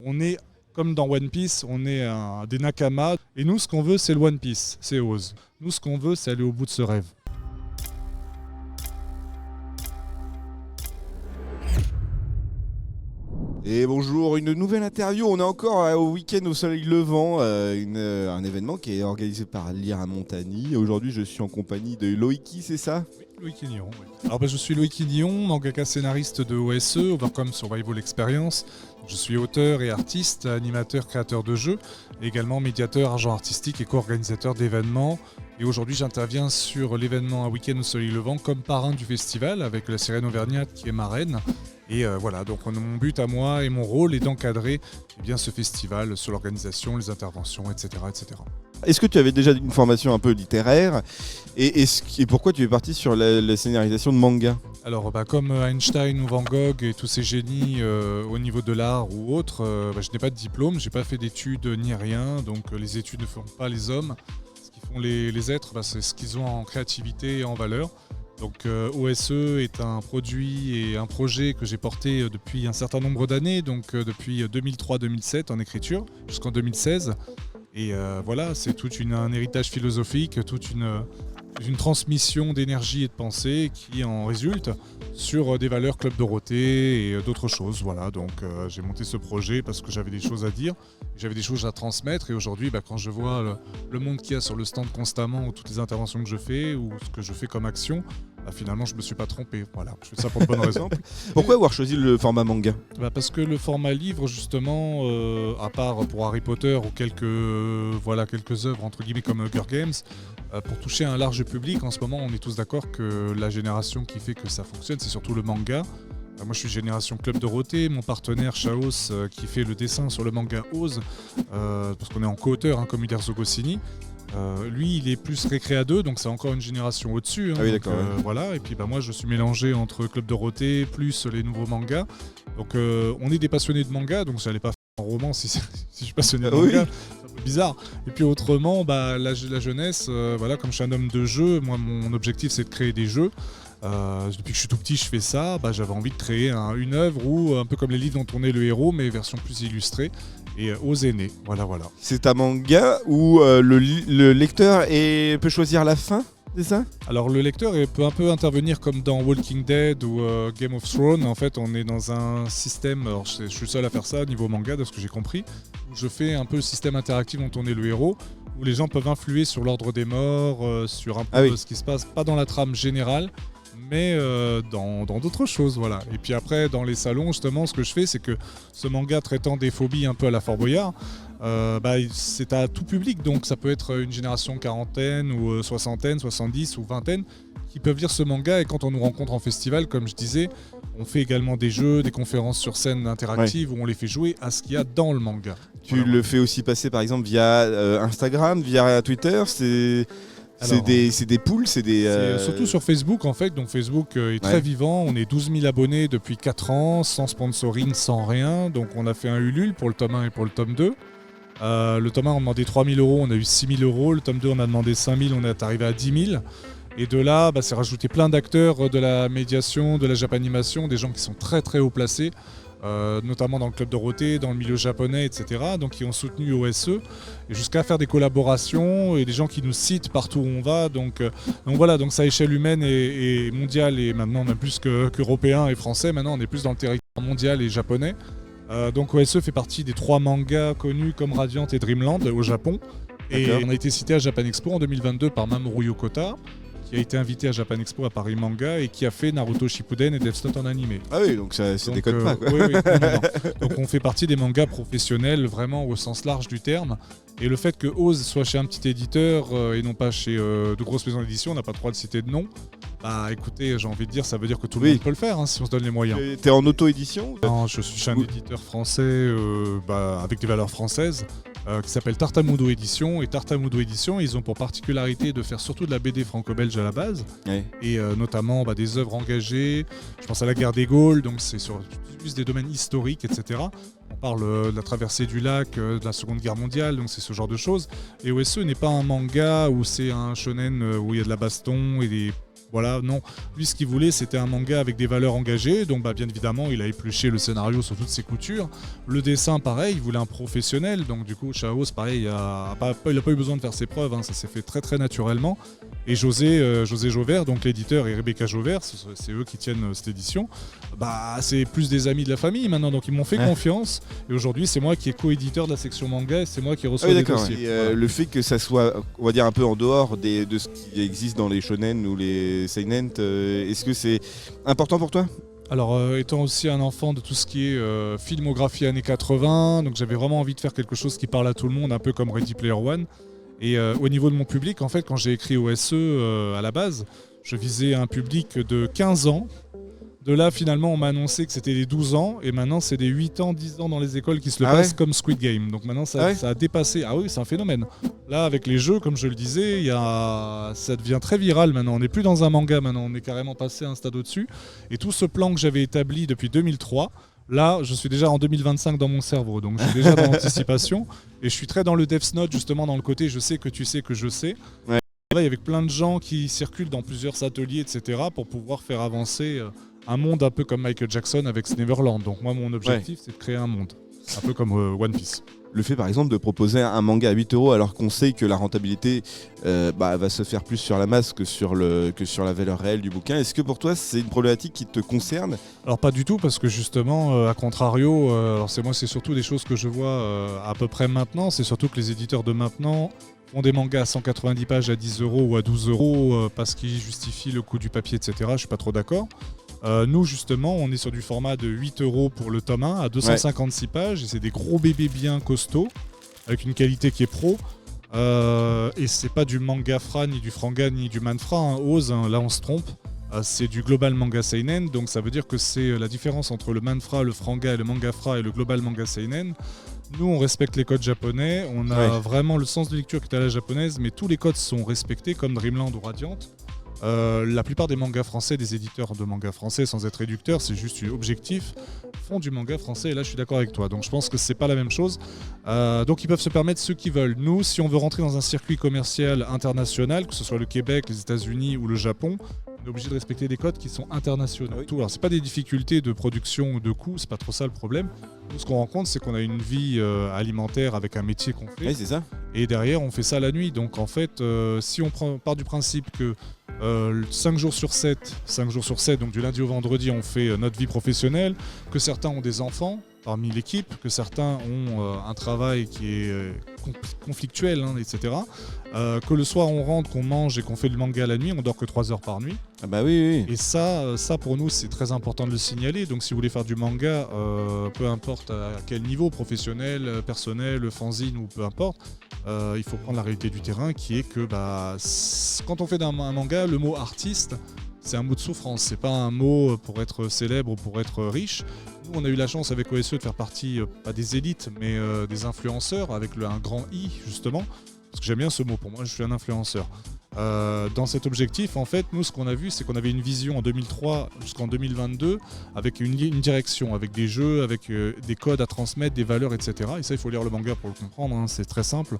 On est comme dans One Piece, on est des Nakama. Et nous, ce qu'on veut, c'est le One Piece, c'est Oz. Nous, ce qu'on veut, c'est aller au bout de ce rêve. Et bonjour, une nouvelle interview. On est encore au week-end au soleil levant, un événement qui est organisé par Lira Montagny. Aujourd'hui, je suis en compagnie de Loïki, c'est ça ? Oui, Loïki Nion. Oui. Alors, je suis Loïki Nion, mangaka scénariste de OSE, Overcome Survival Experience. Je suis auteur et artiste, animateur, créateur de jeux, et également médiateur, agent artistique et co-organisateur d'événements. Et aujourd'hui, j'interviens sur l'événement Un week-end au soleil levant comme parrain du festival avec la Sirène Auvergnate qui est marraine. Et voilà, donc mon but à moi et mon rôle est d'encadrer ce festival sur l'organisation, les interventions, etc., etc. Est-ce que tu avais déjà une formation un peu littéraire et pourquoi tu es parti sur la scénarisation de manga ? Alors, comme Einstein ou Van Gogh et tous ces génies au niveau de l'art ou autre, je n'ai pas de diplôme, j'ai pas fait d'études ni rien, donc les études ne font pas les hommes. Ce qui font les êtres, c'est ce qu'ils ont en créativité et en valeur. Donc OSE est un produit et un projet que j'ai porté depuis un certain nombre d'années, donc depuis 2003-2007 en écriture jusqu'en 2016. Et voilà, c'est un héritage philosophique, toute une transmission d'énergie et de pensée qui en résulte sur des valeurs Club Dorothée et d'autres choses. Voilà, donc j'ai monté ce projet parce que j'avais des choses à dire, j'avais des choses à transmettre. Et aujourd'hui, quand je vois le monde qu'il y a sur le stand constamment, ou toutes les interventions que je fais, ou ce que je fais comme action, finalement, je me suis pas trompé. Voilà, je fais ça pour de bonnes raisons. Pourquoi avoir choisi le format manga ? Parce que le format livre, justement, à part pour Harry Potter ou quelques œuvres entre guillemets comme Hunger Games, pour toucher un large public, en ce moment, on est tous d'accord que la génération qui fait que ça fonctionne, c'est surtout le manga. Moi, je suis génération Club Dorothée, mon partenaire Chaos qui fait le dessin sur le manga Oz, parce qu'on est en co-auteur, comme Uderzo Goscinny. Lui, il est plus récréa 2, donc c'est encore une génération au-dessus. Ah oui, d'accord. Voilà. Et puis moi, je suis mélangé entre Club Dorothée plus les nouveaux mangas. Donc on est des passionnés de manga, donc je n'allais pas faire un roman si je suis passionné de manga. Oui. C'est un peu bizarre. Et puis autrement, la jeunesse, comme je suis un homme de jeu, moi, mon objectif, c'est de créer des jeux. Depuis que je suis tout petit, je fais ça. J'avais envie de créer une œuvre où, un peu comme les livres dont on est le héros, mais version plus illustrée. Et Oz est né. Voilà. C'est un manga où le lecteur peut choisir la fin, c'est ça ? Alors le lecteur peut un peu intervenir comme dans Walking Dead ou Game of Thrones. En fait, on est dans un système, alors je suis le seul à faire ça niveau manga, de ce que j'ai compris, où je fais un peu le système interactif dont on est le héros, où les gens peuvent influer sur l'ordre des morts, sur un peu ce qui se passe, pas dans la trame générale, mais dans d'autres choses, voilà. Et puis après, dans les salons, justement, ce que je fais, c'est que ce manga traitant des phobies un peu à la Fort Boyard, c'est à tout public, donc ça peut être une génération quarantaine ou soixantaine, 70 ou vingtaine qui peuvent lire ce manga. Et quand on nous rencontre en festival, comme je disais, on fait également des jeux, des conférences sur scène interactives où on les fait jouer à ce qu'il y a dans le manga. Tu le fais aussi passer par exemple via Instagram, via Twitter, c'est des poules, surtout sur Facebook en fait. Donc Facebook est très vivant. On est 12 000 abonnés depuis 4 ans, sans sponsoring, sans rien. Donc on a fait un Ulule pour le tome 1 et pour le tome 2. Le tome 1 on demandait 3 000 €, on a eu 6 000 €. Le tome 2 on a demandé 5 000, on est arrivé à 10 000. Et de là, c'est rajouté plein d'acteurs de la médiation, de la japanimation, des gens qui sont très très haut placés. Notamment dans le Club Dorothée, dans le milieu japonais, etc. Donc qui ont soutenu OSE, et jusqu'à faire des collaborations et des gens qui nous citent partout où on va. Donc voilà, donc ça à échelle humaine et mondiale, et maintenant même plus qu'européen et français. Maintenant on est plus dans le territoire mondial et japonais. Donc OSE fait partie des 3 mangas connus comme Radiant et Dreamland au Japon. Et D'accord. on a été cité à Japan Expo en 2022 par Mamoru Yokota, qui a été invité à Japan Expo à Paris Manga et qui a fait Naruto Shippuden et Death Note en animé. Ah oui, donc ça déconne pas, quoi. Oui, non. Donc on fait partie des mangas professionnels vraiment au sens large du terme. Et le fait que Oz soit chez un petit éditeur et non pas chez de grosses maisons d'édition, on n'a pas le droit de citer de nom. Écoutez, j'ai envie de dire, ça veut dire que tout le monde peut le faire si on se donne les moyens. T'es en auto-édition ? Non, je suis chez un éditeur français avec des valeurs françaises qui s'appelle Tartamudo Édition. Et Tartamudo Édition, ils ont pour particularité de faire surtout de la BD franco-belge à la base. Ouais. Et notamment des œuvres engagées. Je pense à la guerre des Gaules, donc c'est sur plus des domaines historiques, etc. On parle de la traversée du lac, de la Seconde Guerre mondiale, donc c'est ce genre de choses. Et OSE n'est pas un manga où c'est un shonen où il y a de la baston et Voilà, non. Lui, ce qu'il voulait, c'était un manga avec des valeurs engagées. Donc, bien évidemment, il a épluché le scénario sur toutes ses coutures. Le dessin, pareil, il voulait un professionnel. Donc, du coup, Chaos, pareil, il n'a pas eu besoin de faire ses preuves. Ça s'est fait très, très naturellement. Et José Jauvert, donc l'éditeur, et Rebecca Jauvert, c'est eux qui tiennent cette édition. C'est plus des amis de la famille maintenant. Donc, ils m'ont fait confiance. Et aujourd'hui, c'est moi qui est co-éditeur de la section manga et c'est moi qui reçois les dossiers. Et, le fait que ça soit, on va dire, un peu en dehors de ce qui existe dans les shonen ou les seinen, est-ce que c'est important pour toi ? Alors, étant aussi un enfant de tout ce qui est filmographie années 80, donc j'avais vraiment envie de faire quelque chose qui parle à tout le monde, un peu comme Ready Player One. Et au niveau de mon public, en fait, quand j'ai écrit OSE à la base, je visais un public de 15 ans. De là, finalement, on m'a annoncé que c'était les 12 ans, et maintenant, c'est des 8 ans, 10 ans dans les écoles qui se le passent comme Squid Game. Donc maintenant, ça a dépassé. Ah oui, c'est un phénomène. Là, avec les jeux, comme je le disais, ça devient très viral maintenant. On n'est plus dans un manga, maintenant, on est carrément passé à un stade au-dessus. Et tout ce plan que j'avais établi depuis 2003, là, je suis déjà en 2025 dans mon cerveau, donc je suis déjà dans l'anticipation. Et je suis très dans le Death Note, justement, dans le côté je sais que tu sais que je sais. Ouais. Je travaille avec plein de gens qui circulent dans plusieurs ateliers, etc., pour pouvoir faire avancer un monde un peu comme Michael Jackson avec Neverland. Donc moi, mon objectif, c'est de créer un monde, un peu comme One Piece. Le fait par exemple de proposer un manga à 8€ alors qu'on sait que la rentabilité va se faire plus sur la masse que sur la valeur réelle du bouquin, est-ce que pour toi c'est une problématique qui te concerne ? Alors pas du tout, parce que justement, à contrario, c'est surtout des choses que je vois à peu près maintenant, c'est surtout que les éditeurs de maintenant font des mangas à 190 pages à 10€ ou à 12€ parce qu'ils justifient le coût du papier, etc. Je suis pas trop d'accord. Nous justement on est sur du format de 8€ pour le tome 1 à 256 pages et c'est des gros bébés bien costauds avec une qualité qui est pro et c'est pas du manga fra ni du franga ni du manfra, Oz, là on se trompe, c'est du global manga seinen, donc ça veut dire que c'est la différence entre le manfra, le franga et le manga fra et le global manga seinen. Nous on respecte les codes japonais, on a vraiment le sens de lecture qui est à la japonaise, mais tous les codes sont respectés comme Dreamland ou Radiant. La plupart des mangas français, des éditeurs de mangas français, sans être réducteur, c'est juste objectif, font du manga français, et là je suis d'accord avec toi. Donc je pense que c'est pas la même chose. Donc ils peuvent se permettre ce qu'ils veulent. Nous, si on veut rentrer dans un circuit commercial international, que ce soit le Québec, les États-Unis ou le Japon, on est obligé de respecter des codes qui sont internationaux. Alors c'est pas des difficultés de production ou de coût, c'est pas trop ça le problème. Nous, ce qu'on rencontre, c'est qu'on a une vie alimentaire avec un métier qu'on fait. Oui, c'est ça. Et derrière, on fait ça la nuit. Donc en fait, si on part du principe que 5 jours sur 7, donc du lundi au vendredi, on fait notre vie professionnelle, que certains ont des enfants parmi l'équipe, que certains ont un travail qui est conflictuel, etc. Que le soir on rentre, qu'on mange et qu'on fait le manga la nuit, on dort que 3 heures par nuit. Ah bah oui. Et ça pour nous c'est très important de le signaler. Donc si vous voulez faire du manga, peu importe à quel niveau, professionnel, personnel, fanzine ou peu importe, il faut prendre la réalité du terrain qui est que quand on fait un manga, le mot artiste, c'est un mot de souffrance, c'est pas un mot pour être célèbre ou pour être riche. Nous, on a eu la chance avec OSE de faire partie, pas des élites, mais des influenceurs, avec un grand I, justement. Parce que j'aime bien ce mot, pour moi, je suis un influenceur. Dans cet objectif, en fait, nous, ce qu'on a vu, c'est qu'on avait une vision en 2003 jusqu'en 2022, avec une direction, avec des jeux, avec des codes à transmettre, des valeurs, etc. Et ça, il faut lire le manga pour le comprendre, c'est très simple.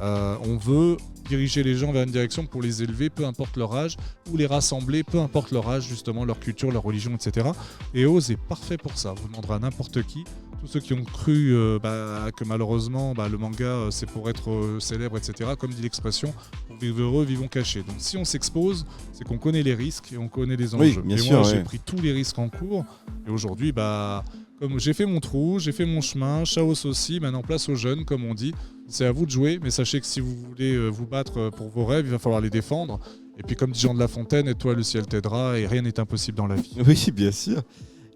On veut diriger les gens vers une direction pour les élever, peu importe leur âge, ou les rassembler, peu importe leur âge, justement, leur culture, leur religion, etc. Et Oz est parfait pour ça. Vous demanderez à n'importe qui. Tous ceux qui ont cru que malheureusement le manga c'est pour être célèbre, etc. Comme dit l'expression, pour vivre heureux, vivons cachés. Donc si on s'expose, c'est qu'on connaît les risques et on connaît les enjeux. Bien et sûr, moi j'ai pris tous les risques en cours. Et aujourd'hui, comme j'ai fait mon trou, j'ai fait mon chemin, Chaos aussi, maintenant place aux jeunes, comme on dit. C'est à vous de jouer, mais sachez que si vous voulez vous battre pour vos rêves, il va falloir les défendre. Et puis comme dit Jean de La Fontaine, et toi le ciel t'aidera et rien n'est impossible dans la vie. Oui, bien sûr.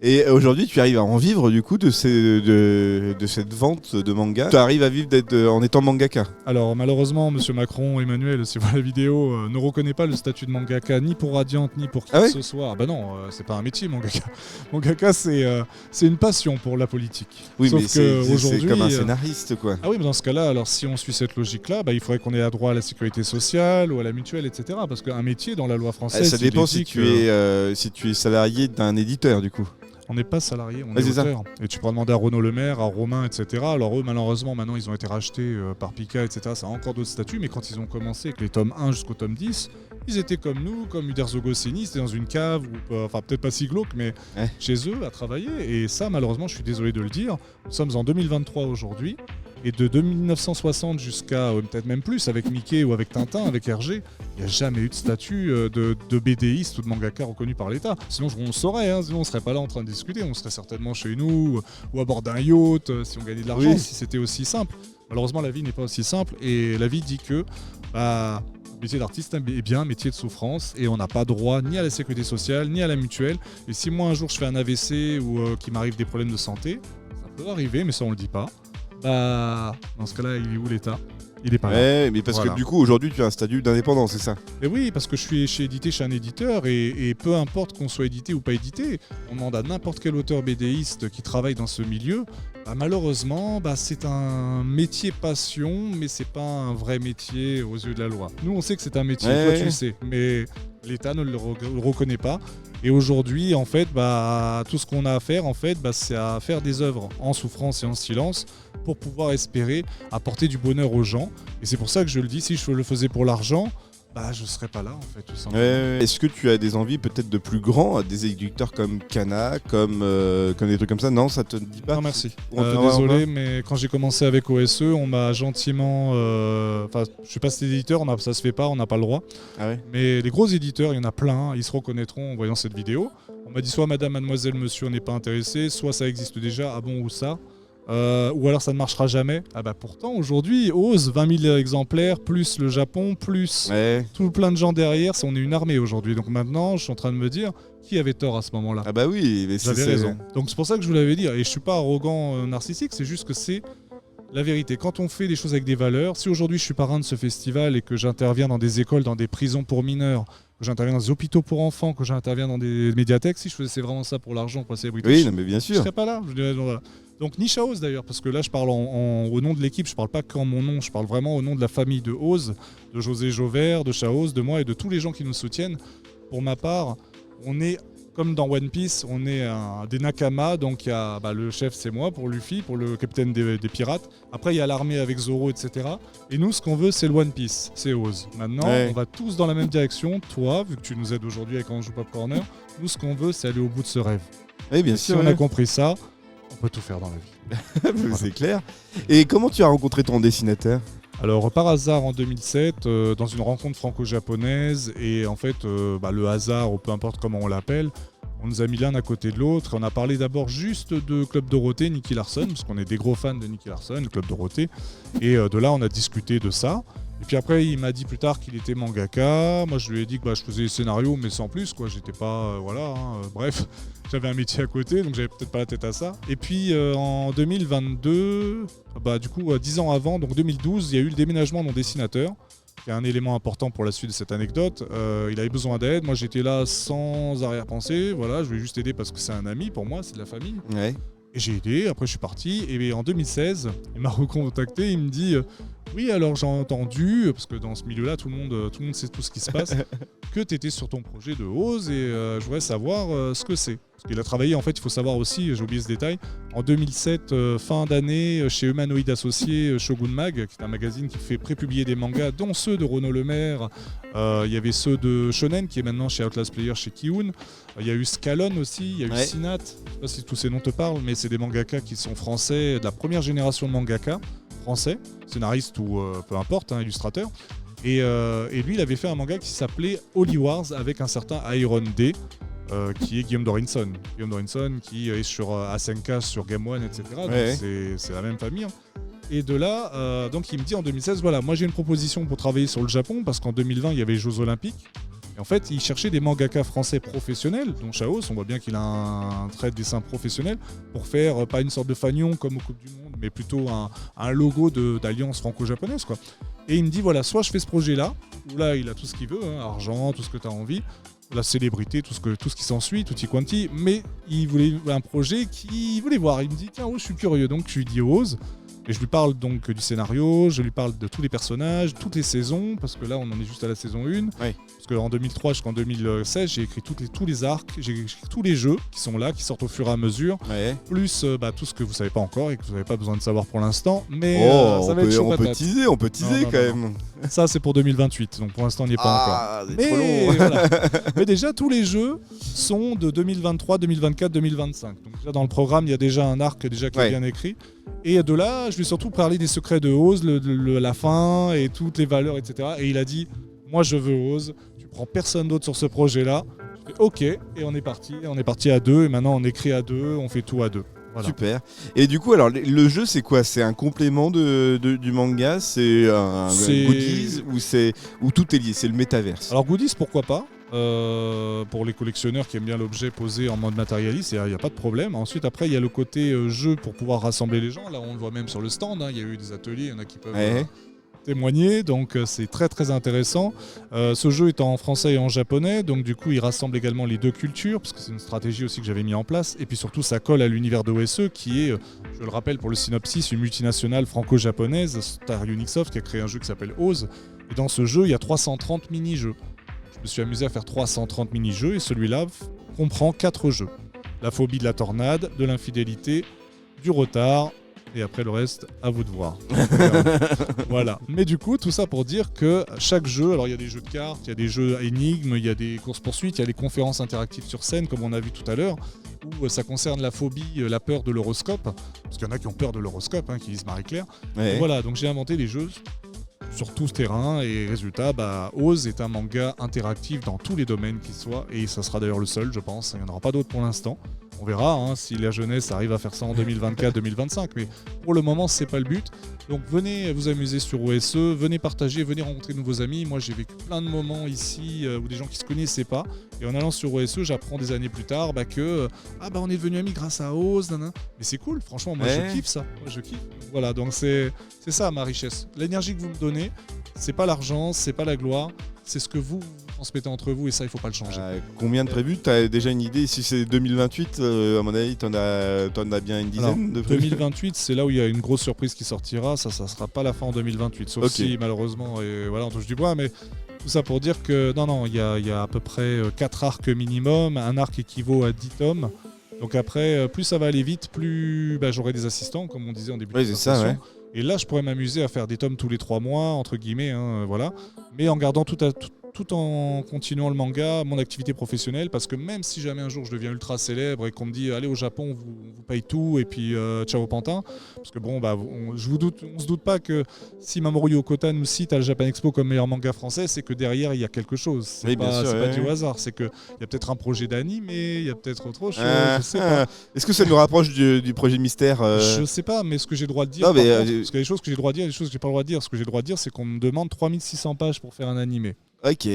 Et aujourd'hui, tu arrives à en vivre du coup de cette vente de manga. Tu arrives à vivre en étant mangaka. Alors malheureusement, Monsieur Macron, Emmanuel, si vous voyez la vidéo, ne reconnaît pas le statut de mangaka ni pour Radiant ni pour qui que ce soit. Ah non, c'est pas un métier mangaka. Mangaka, c'est une passion pour la politique. Oui, sauf mais c'est comme un scénariste, quoi. Ah oui, mais dans ce cas-là, alors si on suit cette logique-là, il faudrait qu'on ait à droit à la sécurité sociale ou à la mutuelle, etc. Parce qu'un métier dans la loi française, ça dépend si tu es salarié d'un éditeur, du coup. On n'est pas salarié, on Ouais, est c'est ça. auteur. Et tu pourras demander à Renaud Lemaire, à Romain, etc. Alors eux, malheureusement, maintenant, ils ont été rachetés par Pika, etc. Ça a encore d'autres statuts, mais quand ils ont commencé avec les tomes 1 jusqu'au tome 10, ils étaient comme nous, comme Uderzo Goscinny, c'était dans une cave, enfin peut-être pas si glauque, mais Ouais. chez eux, à travailler. Et ça, malheureusement, je suis désolé de le dire, nous sommes en 2023 aujourd'hui. Et de 1960 jusqu'à peut-être même plus, avec Mickey ou avec Tintin, avec Hergé, il n'y a jamais eu de statut de BDiste ou de mangaka reconnu par l'État. Sinon, on le saurait, hein, sinon on ne serait pas là en train de discuter. On serait certainement chez nous ou à bord d'un yacht si on gagnait de l'argent, Oui. si c'était aussi simple. Malheureusement, la vie n'est pas aussi simple et la vie dit que le métier d'artiste est bien un métier de souffrance et on n'a pas droit ni à la sécurité sociale, ni à la mutuelle. Et si moi, un jour, je fais un AVC ou qu'il m'arrive des problèmes de santé, ça peut arriver, mais ça, on ne le dit pas. Dans ce cas-là, il est où l'État? Il est pas là. Ouais, mais parce Voilà. que du coup, aujourd'hui, tu as un statut d'indépendant, c'est ça? Mais oui, parce que je suis édité chez un éditeur et peu importe qu'on soit édité ou pas édité, on demande à n'importe quel auteur BDiste qui travaille dans ce milieu. Malheureusement, c'est un métier passion, mais c'est pas un vrai métier aux yeux de la loi. Nous, on sait que c'est un métier, toi tu le sais, mais l'État ne le reconnaît pas. Et aujourd'hui, en fait, tout ce qu'on a à faire, c'est à faire des œuvres en souffrance et en silence pour pouvoir espérer apporter du bonheur aux gens. Et c'est pour ça que je le dis, si je le faisais pour l'argent, je serais pas là, en fait, tout simplement. Est-ce que tu as des envies peut-être de plus grands, des éditeurs comme Kana, comme des trucs comme ça? Non, ça te dit pas? Non, merci. On te voit Désolé, mais quand j'ai commencé avec OSE, on m'a gentiment... je suis pas cet éditeur, ça se fait pas, on n'a pas le droit. Ah ouais? Mais les gros éditeurs, il y en a plein, ils se reconnaîtront en voyant cette vidéo. On m'a dit soit madame, mademoiselle, monsieur, on n'est pas intéressé, soit ça existe déjà, ah bon, ou ça. Ou alors ça ne marchera jamais. Pourtant aujourd'hui, Ose, 20 000 exemplaires, plus le Japon, plus tout plein de gens derrière, on est une armée aujourd'hui. Donc maintenant, je suis en train de me dire, qui avait tort à ce moment-là? Ah bah oui, mais j'avais raison. Donc c'est pour ça que je vous l'avais dit, et je suis pas arrogant, narcissique, c'est juste que c'est la vérité. Quand on fait des choses avec des valeurs, si aujourd'hui je suis parrain de ce festival et que j'interviens dans des écoles, dans des prisons pour mineurs, que j'interviens dans des hôpitaux pour enfants, que j'interviens dans des médiathèques, si je faisais vraiment ça pour l'argent, pour la célébrité, oui, non, mais bien sûr. je serais pas là. Voilà. Donc ni Chaos d'ailleurs, parce que là je parle au nom de l'équipe, je parle pas qu'en mon nom, je parle vraiment au nom de la famille de Ose, de José Jauvert, de Chaos, de moi et de tous les gens qui nous soutiennent. Pour ma part, on est comme dans One Piece, on est des Nakama, donc il y a le chef c'est moi pour Luffy, pour le capitaine des pirates. Après il y a l'armée avec Zoro, etc. Et nous ce qu'on veut c'est le One Piece, c'est Ose. Maintenant on va tous dans la même direction. Toi, vu que tu nous aides aujourd'hui avec Anjou Pop Corner, nous ce qu'on veut c'est aller au bout de ce rêve. Oui, bien si sûr. on a compris ça, on peut tout faire dans la vie. Voilà. C'est clair. Et comment tu as rencontré ton dessinateur? Alors par hasard en 2007, dans une rencontre franco-japonaise, et en fait le hasard, ou peu importe comment on l'appelle, on nous a mis l'un à côté de l'autre. On a parlé d'abord juste de Club Dorothée, Nicky Larson, parce qu'on est des gros fans de Nicky Larson, Club Dorothée. Et de là, on a discuté de ça. Et puis après, il m'a dit plus tard qu'il était mangaka. Moi, je lui ai dit que je faisais des scénarios, mais sans plus, quoi. J'étais pas... bref, j'avais un métier à côté, donc j'avais peut-être pas la tête à ça. Et puis en 2022, 10 ans avant, donc 2012, il y a eu le déménagement de mon dessinateur, qui est un élément important pour la suite de cette anecdote. Il avait besoin d'aide, moi j'étais là sans arrière-pensée, voilà, je voulais juste aider parce que c'est un ami pour moi, c'est de la famille. Ouais. Et j'ai aidé, après je suis parti, et en 2016, il m'a recontacté, il me dit oui, alors j'ai entendu, parce que dans ce milieu-là, tout le monde sait tout ce qui se passe, que tu étais sur ton projet de Ose, et je voudrais savoir ce que c'est. Parce qu'il a travaillé, en fait, il faut savoir aussi, j'ai oublié ce détail, en 2007, fin d'année, chez Humanoid Associé, Shogun Mag, qui est un magazine qui fait prépublier des mangas, dont ceux de Renaud Lemaire. Il y avait ceux de Shonen, qui est maintenant chez Outlast Player, chez Kiun. Il y a eu Scalon aussi, il y a eu Sinat. Je ne sais pas si tous ces noms te parlent, mais c'est des mangaka qui sont français, de la première génération de mangaka français, scénariste ou peu importe, illustrateur. Et lui, il avait fait un manga qui s'appelait Holy Wars avec un certain Iron D, qui est Guillaume Dorinson. Guillaume Dorinson qui est sur Asenka, sur Game One, etc. Donc c'est la même famille. Et de là, donc il me dit en 2016, voilà, moi j'ai une proposition pour travailler sur le Japon, parce qu'en 2020, il y avait les Jeux Olympiques. Et en fait, il cherchait des mangaka français professionnels, dont Chaos, on voit bien qu'il a un trait de dessin professionnel, pour faire pas une sorte de fanion comme au Coupe du Monde, mais plutôt un logo d'alliance franco-japonaise, quoi. Et il me dit, voilà, soit je fais ce projet-là, où là, il a tout ce qu'il veut, argent, tout ce que tu as envie, la célébrité, tout ce qui s'ensuit, tutti quanti, mais il voulait un projet qu'il voulait voir. Il me dit, tiens, je suis curieux, donc je lui dis Ose. Et je lui parle donc du scénario, je lui parle de tous les personnages, toutes les saisons, parce que là on en est juste à la saison 1. Ouais. Parce qu'en 2003 jusqu'en 2016, j'ai écrit tous les arcs, j'ai écrit tous les jeux qui sont là, qui sortent au fur et à mesure, plus tout ce que vous savez pas encore et que vous n'avez pas besoin de savoir pour l'instant. Mais ça va être chaud on peut patate. teaser quand même. Ça c'est pour 2028, donc pour l'instant on n'y est pas encore. C'est trop long. Voilà. Mais déjà tous les jeux sont de 2023, 2024, 2025. Donc déjà dans le programme il y a déjà un arc déjà qui est bien écrit. Et de là, je vais surtout parler des secrets de Oz, la fin et toutes les valeurs, etc. Et il a dit, moi je veux Oz, tu prends personne d'autre sur ce projet-là. Je fais, ok, et on est parti à deux, et maintenant on écrit à deux, on fait tout à deux. Voilà. Super. Et du coup, alors le jeu, c'est quoi? C'est un complément du manga? C'est un goodies ou tout est lié? C'est le métaverse? Alors goodies, pourquoi pas? Pour les collectionneurs qui aiment bien l'objet posé en mode matérialiste, il n'y a pas de problème. Ensuite, après, il y a le côté jeu pour pouvoir rassembler les gens. Là, on le voit même sur le stand. Il y a eu des ateliers, il y en a qui peuvent témoigner. Donc, c'est très, très intéressant. Ce jeu est en français et en japonais. Donc, du coup, il rassemble également les deux cultures, parce que c'est une stratégie aussi que j'avais mis en place. Et puis, surtout, ça colle à l'univers de OSE, qui est, je le rappelle pour le synopsis, une multinationale franco-japonaise, Star Unixoft, qui a créé un jeu qui s'appelle Oz. Et dans ce jeu, il y a 330 mini-jeux. Je me suis amusé à faire 330 mini-jeux et celui-là comprend 4 jeux. La phobie de la tornade, de l'infidélité, du retard et après le reste, à vous de voir. Voilà. Mais du coup, tout ça pour dire que chaque jeu, alors il y a des jeux de cartes, il y a des jeux énigmes, il y a des courses-poursuites, il y a des conférences interactives sur scène comme on a vu tout à l'heure, où ça concerne la phobie, la peur de l'horoscope, parce qu'il y en a qui ont peur de l'horoscope, qui disent Marie-Claire. Voilà, donc j'ai inventé des jeux sur tout ce terrain et résultat, Oz est un manga interactif dans tous les domaines qui soient et ça sera d'ailleurs le seul, je pense. Il n'y en aura pas d'autres pour l'instant. On verra si la jeunesse arrive à faire ça en 2024-2025, mais pour le moment c'est pas le but. Donc venez vous amuser sur OSE, venez partager, venez rencontrer de nouveaux amis. Moi j'ai vécu plein de moments ici où des gens qui se connaissaient pas et en allant sur OSE j'apprends des années plus tard que on est devenus amis grâce à Oz, mais c'est cool, franchement moi je kiffe ça, moi je kiffe. Voilà, donc c'est ça ma richesse. L'énergie que vous me donnez, c'est pas l'argent, c'est pas la gloire, c'est ce que vous transmettez entre vous et ça il faut pas le changer. Combien de prévus? Tu as déjà une idée? Si c'est 2028, à mon avis t'en as bien une dizaine de prévus. 2028 c'est là où il y a une grosse surprise qui sortira, ça sera pas la fin en 2028, sauf si malheureusement, et voilà on touche du bois, mais tout ça pour dire que non, il y a à peu près 4 arcs minimum, un arc équivaut à 10 tomes. Donc après, plus ça va aller vite, plus j'aurai des assistants, comme on disait en début de présentation. Et là, je pourrais m'amuser à faire des tomes tous les 3 mois, entre guillemets, voilà. Mais en gardant tout en continuant le manga, mon activité professionnelle, parce que même si jamais un jour je deviens ultra célèbre et qu'on me dit allez au Japon, on vous paye tout et puis ciao Pantin, parce que bon, on se doute pas que si Mamoru Yokota nous cite à la Japan Expo comme meilleur manga français, c'est que derrière il y a quelque chose. C'est pas du hasard, c'est qu'il y a peut-être un projet d'anime, mais il y a peut-être autre chose, je sais pas. Est-ce que ça nous rapproche du projet mystère Je sais pas, mais ce que j'ai le droit de dire, parce qu'il y a des choses que j'ai le droit de dire et des choses que j'ai pas le droit de dire. Ce que j'ai le droit de dire, c'est qu'on me demande 3600 pages pour faire un animé. Ok.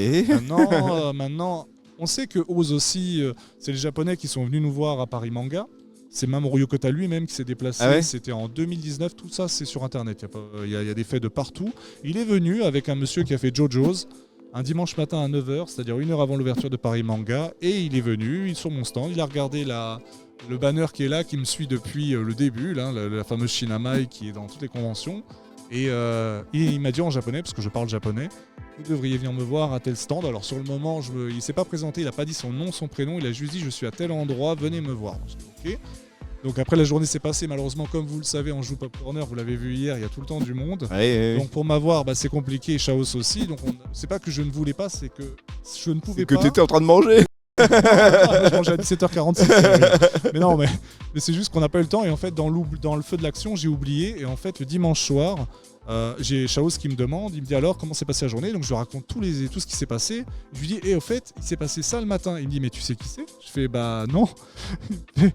Maintenant, on sait que Oz aussi, c'est les Japonais qui sont venus nous voir à Paris Manga. C'est Mamoru Yokota lui-même qui s'est déplacé. C'était en 2019. Tout ça, c'est sur Internet. Il y a des faits de partout. Il est venu avec un monsieur qui a fait JoJo's un dimanche matin à 9h, c'est-à-dire 1 heure avant l'ouverture de Paris Manga. Et il est venu sur mon stand. Il a regardé le banner qui est là, qui me suit depuis le début, là, la fameuse Shinamai qui est dans toutes les conventions. Et il m'a dit en japonais, parce que je parle japonais, vous devriez venir me voir à tel stand. Alors sur le moment, il ne s'est pas présenté, il n'a pas dit son nom, son prénom, il a juste dit je suis à tel endroit, venez me voir. Ok. Donc après la journée s'est passée, malheureusement comme vous le savez, on joue Pop Corner, vous l'avez vu hier, il y a tout le temps du monde. Donc pour m'avoir, c'est compliqué, Chaos aussi. Donc c'est pas que je ne voulais pas, c'est que je ne pouvais pas. Que tu étais en train de manger. Je mangeais à 17h46. Mais non, mais c'est juste qu'on n'a pas eu le temps. Et en fait, dans le feu de l'action, j'ai oublié. Et en fait, le dimanche soir, j'ai Chaos qui me demande. Il me dit alors comment s'est passée la journée. Donc je lui raconte tout ce qui s'est passé. Je lui dis au fait, il s'est passé ça le matin. Il me dit mais tu sais qui c'est? Je fais non. Il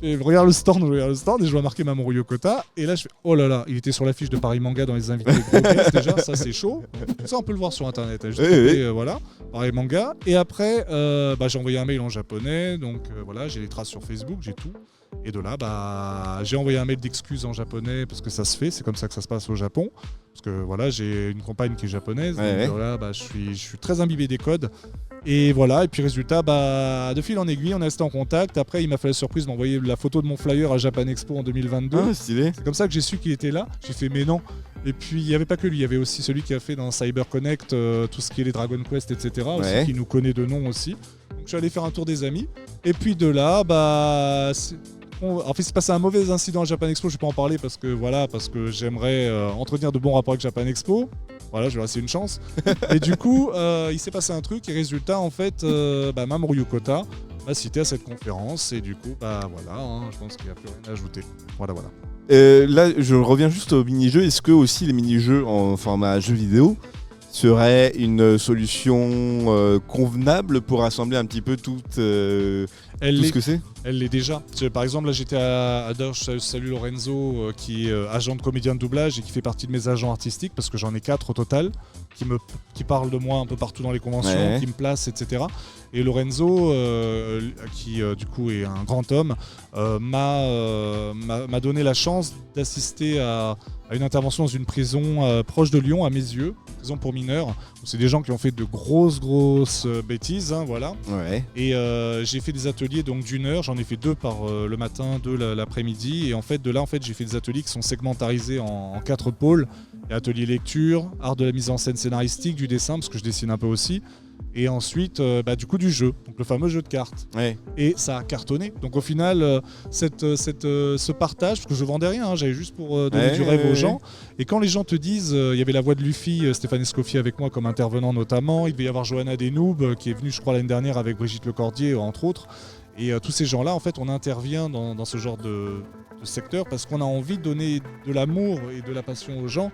fait, regarde le stand, et je vois marquer Mamoru Yokota. Et là je fais oh là là, il était sur l'affiche de Paris Manga dans les invités gros guests, déjà, ça c'est chaud. Donc, ça on peut le voir sur internet. Voilà, Paris Manga. Et après j'ai envoyé un mail en japonais. Donc voilà, j'ai les traces sur Facebook, j'ai tout. Et de là, j'ai envoyé un mail d'excuses en japonais parce que ça se fait, c'est comme ça que ça se passe au Japon. Parce que voilà, j'ai une compagne qui est japonaise, Ouais, donc ouais. voilà, bah, je suis très imbibé des codes. Et voilà, et puis résultat, bah, de fil en aiguille, on est resté en contact. Après, il m'a fait la surprise de m'envoyer la photo de mon flyer à Japan Expo en 2022. Ah, stylé. C'est comme ça que j'ai su qu'il était là. J'ai fait mais non. Et puis il n'y avait pas que lui, il y avait aussi celui qui a fait dans Cyber Connect tout ce qui est les Dragon Quest, etc. Ouais. Aussi, qui nous connaît de nom aussi. Donc je suis allé faire un tour des amis. Et puis de là, bah, en fait, il s'est passé un mauvais incident à Japan Expo. Je vais pas en parler parce que j'aimerais entretenir de bons rapports avec Japan Expo. Voilà, je vais laisser une chance. Et du coup, il s'est passé un truc et résultat, en fait, Mamoru Yokota m'a cité à cette conférence et du coup, bah voilà, hein, je pense qu'il n'y a plus rien à ajouter. Voilà. Là, je reviens juste aux mini-jeux. Est-ce que aussi les mini-jeux en format jeu vidéo seraient une solution convenable pour rassembler un petit peu tout ce que c'est? Elle l'est déjà. Par exemple, là j'étais d'ailleurs, je salue Lorenzo qui est agent de comédien de doublage et qui fait partie de mes agents artistiques parce que j'en ai 4 au total qui parlent de moi un peu partout dans les conventions, Ouais. qui me placent, etc. Et Lorenzo, qui du coup est un grand homme, m'a donné la chance d'assister à une intervention dans une prison proche de Lyon, à mes yeux, prison pour mineurs, où c'est des gens qui ont fait de grosses bêtises, hein, voilà. Ouais. Et j'ai fait des ateliers donc d'une heure, j'en ai fait 2 par le matin, 2 l'après-midi. Et en fait, de là, j'ai fait des ateliers qui sont segmentarisés en 4 pôles. Il y a atelier lecture, art de la mise en scène scénaristique, du dessin, parce que je dessine un peu aussi. Et ensuite, du coup, du jeu, donc le fameux jeu de cartes. Ouais. Et ça a cartonné. Donc au final, ce partage, parce que je vendais rien, hein, j'avais juste pour donner du rêve aux gens. Et quand les gens te disent, il y avait la voix de Luffy, Stéphane Escoffier avec moi comme intervenant notamment, il devait y avoir Johanna Denoub qui est venue, je crois, l'année dernière avec Brigitte Lecordier, entre autres. Et tous ces gens-là, en fait, on intervient dans ce genre de secteur parce qu'on a envie de donner de l'amour et de la passion aux gens.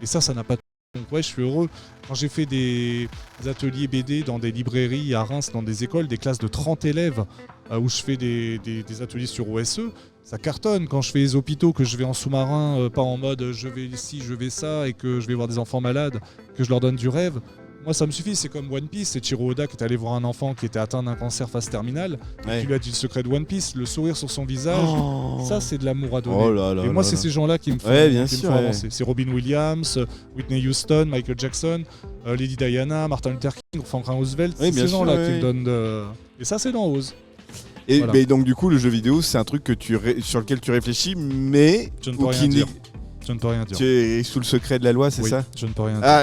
Et ça n'a pas de... Donc ouais, je suis heureux. Quand j'ai fait des ateliers BD dans des librairies à Reims, dans des écoles, des classes de 30 élèves, où je fais des ateliers sur OSE, ça cartonne. Quand je fais les hôpitaux, que je vais en sous-marin, pas en mode je vais ici, je vais ça, et que je vais voir des enfants malades, que je leur donne du rêve, moi ça me suffit. C'est comme One Piece, c'est Chiro Oda qui est allé voir un enfant qui était atteint d'un cancer phase terminale, et qui lui a dit le secret de One Piece, le sourire sur son visage, ça c'est de l'amour à donner. Et moi c'est ces gens-là qui me font, avancer. C'est Robin Williams, Whitney Houston, Michael Jackson, Lady Diana, Martin Luther King, Franklin Roosevelt, c'est ces gens-là qui me donnent et ça c'est dans Oz. Et voilà. Mais donc du coup le jeu vidéo c'est un truc que sur lequel tu réfléchis mais je ne peux rien dire. Je ne peux rien dire. Tu es sous le secret de la loi, c'est ça? Je ne peux rien dire. Ah,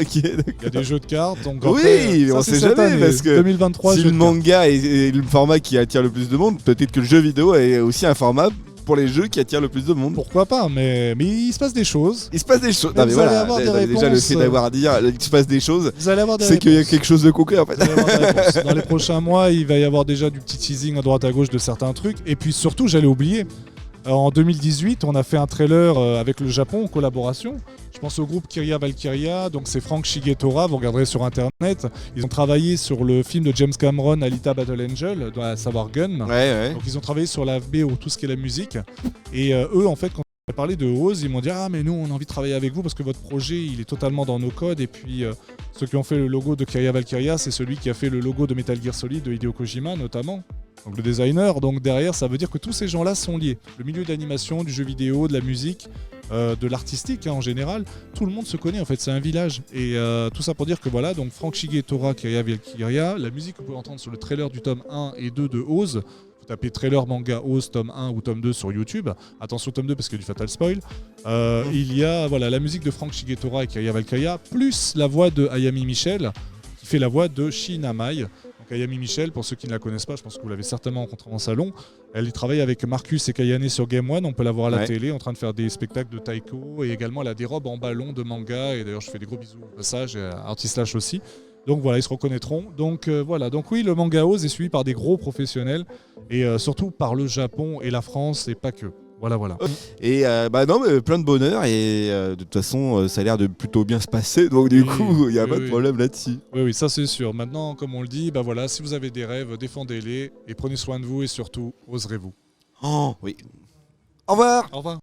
ok. Il y a des jeux de cartes, donc oui, on sait jamais année, parce que 2023, si le manga est le format qui attire le plus de monde, peut-être que le jeu vidéo est aussi un format pour les jeux qui attirent le plus de monde. Pourquoi pas, mais il se passe des choses. Il se passe des choses. Non, mais voilà, déjà le fait d'avoir à dire il se passe des choses, c'est qu'il y a quelque chose de concret en fait. Dans les prochains mois, il va y avoir déjà du petit teasing à droite à gauche de certains trucs. Et puis surtout, j'allais oublier. En 2018, on a fait un trailer avec le Japon en collaboration. Je pense au groupe Kiria Valkyria, donc c'est Frank Shigetora, vous regarderez sur internet. Ils ont travaillé sur le film de James Cameron, Alita Battle Angel, à savoir Gun. Donc ils ont travaillé sur la BO, tout ce qui est la musique. Et eux, en fait, quand on a parlé de Oz, ils m'ont dit « Ah mais nous, on a envie de travailler avec vous parce que votre projet, il est totalement dans nos codes. » Et puis ceux qui ont fait le logo de Kiria Valkyria, c'est celui qui a fait le logo de Metal Gear Solid de Hideo Kojima notamment. Donc le designer, donc derrière ça veut dire que tous ces gens-là sont liés. Le milieu d'animation, du jeu vidéo, de la musique, de l'artistique en général, tout le monde se connaît en fait, c'est un village. Et tout ça pour dire que voilà, donc Frank Shigetora, Kiria Valkyria, la musique que vous pouvez entendre sur le trailer du tome 1 et 2 de Oz, vous tapez trailer manga Oz tome 1 ou tome 2 sur YouTube, attention tome 2 parce qu'il y a du fatal spoil, il y a voilà, la musique de Frank Shigetora et Kiria Valkyria, plus la voix de Hayami Michel, qui fait la voix de Shin Amai. Hayami Michel, pour ceux qui ne la connaissent pas, je pense que vous l'avez certainement rencontrée en salon. Elle travaille avec Marcus et Kayane sur Game One. On peut la voir à la télé en train de faire des spectacles de taiko. Et également, elle a des robes en ballon de manga. Et d'ailleurs, je fais des gros bisous au passage. Et à Artislash aussi. Donc voilà, ils se reconnaîtront. Donc voilà. Donc oui, le manga Oz est suivi par des gros professionnels. Et surtout par le Japon et la France et pas que. Voilà. Et non, mais plein de bonheur et de toute façon, ça a l'air de plutôt bien se passer. Donc du coup, il n'y a pas de problème là-dessus. Oui, ça c'est sûr. Maintenant, comme on le dit, voilà, si vous avez des rêves, défendez-les et prenez soin de vous et surtout, oserez-vous. Oh oui. Au revoir. Au revoir.